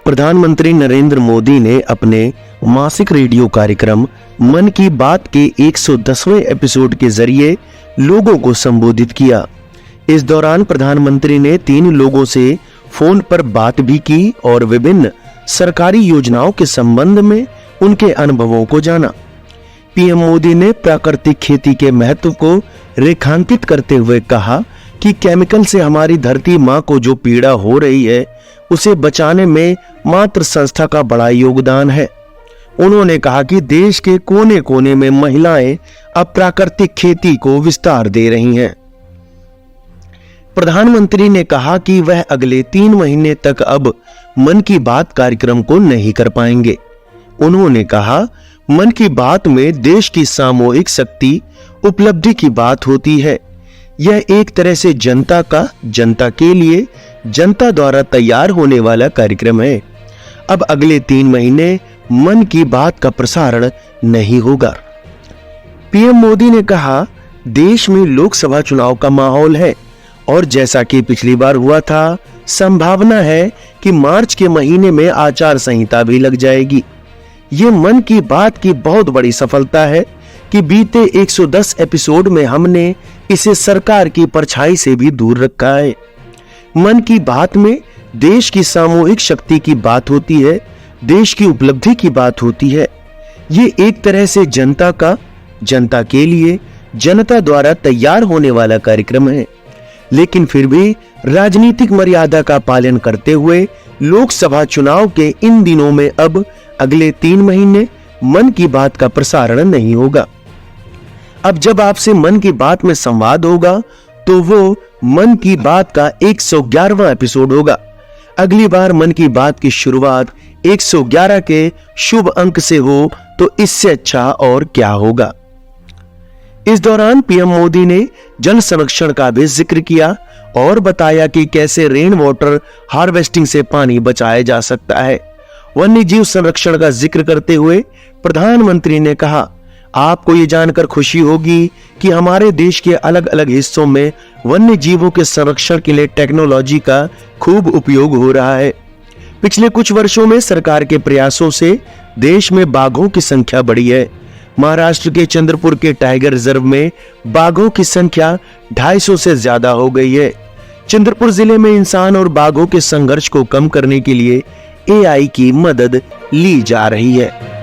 प्रधानमंत्री नरेंद्र मोदी ने अपने मासिक रेडियो कार्यक्रम मन की बात के 110वें एपिसोड के जरिए लोगों को संबोधित किया। इस दौरान प्रधानमंत्री ने 3 लोगों से फोन पर बात भी की और विभिन्न सरकारी योजनाओं के संबंध में उनके अनुभवों को जाना। पीएम मोदी ने प्राकृतिक खेती के महत्व को रेखांकित करते हुए कहा कि केमिकल से हमारी धरती माँ को जो पीड़ा हो रही है उसे बचाने में मातृ संस्था का बड़ा योगदान है। उन्होंने कहा कि देश के कोने कोने में महिलाएं अब प्राकृतिक खेती को विस्तार दे रही हैं। प्रधानमंत्री ने कहा कि वह अगले 3 महीने तक अब मन की बात कार्यक्रम को नहीं कर पाएंगे। उन्होंने कहा, मन की बात में देश की सामूहिक शक्ति उपलब्धि की बात होती है। यह एक तरह से जनता का, जनता के लिए, जनता द्वारा तैयार होने वाला कार्यक्रम है। अब अगले 3 महीने मन की बात का प्रसारण नहीं होगा। पीएम मोदी ने कहा, देश में लोकसभा चुनाव का माहौल है और जैसा कि पिछली बार हुआ था, संभावना है कि मार्च के महीने में आचार संहिता भी लग जाएगी। ये मन की बात की बहुत बड़ी सफलता है कि बीते 110 एपिसोड में हमने इसे सरकार की परछाई से भी दूर रखा है। मन की बात में देश की सामूहिक शक्ति की बात होती है, देश की उपलब्धि की बात होती है। ये एक तरह से जनता का, जनता के लिए, जनता द्वारा तैयार होने वाला कार्यक्रम है। लेकिन फिर भी राजनीतिक मर्यादा का पालन करते हुए लोकसभा चुनाव के इन दिनों में अब अगले 3 महीने मन की बात का प्रसारण नहीं होगा। अब जब आपसे मन की बात में संवाद होगा तो वो मन की बात का 111वां एपिसोड होगा। अगली बार मन की बात की शुरुआत 111 के शुभ अंक से हो तो इससे अच्छा और क्या होगा। इस दौरान पीएम मोदी ने जल संरक्षण का भी जिक्र किया और बताया कि कैसे रेन वाटर हार्वेस्टिंग से पानी बचाया जा सकता है। वन्य जीव संरक्षण का जिक्र करते हुए प्रधानमंत्री ने कहा, आपको ये जानकर खुशी होगी कि हमारे देश के अलग अलग हिस्सों में वन्य जीवों के संरक्षण के लिए टेक्नोलॉजी का खूब उपयोग हो रहा है। पिछले कुछ वर्षों में सरकार के प्रयासों से देश में बाघों की संख्या बढ़ी है। महाराष्ट्र के चंद्रपुर के टाइगर रिजर्व में बाघों की संख्या 250 से ज्यादा हो गई है। चंद्रपुर जिले में इंसान और बाघों के संघर्ष को कम करने के लिए AI की मदद ली जा रही है।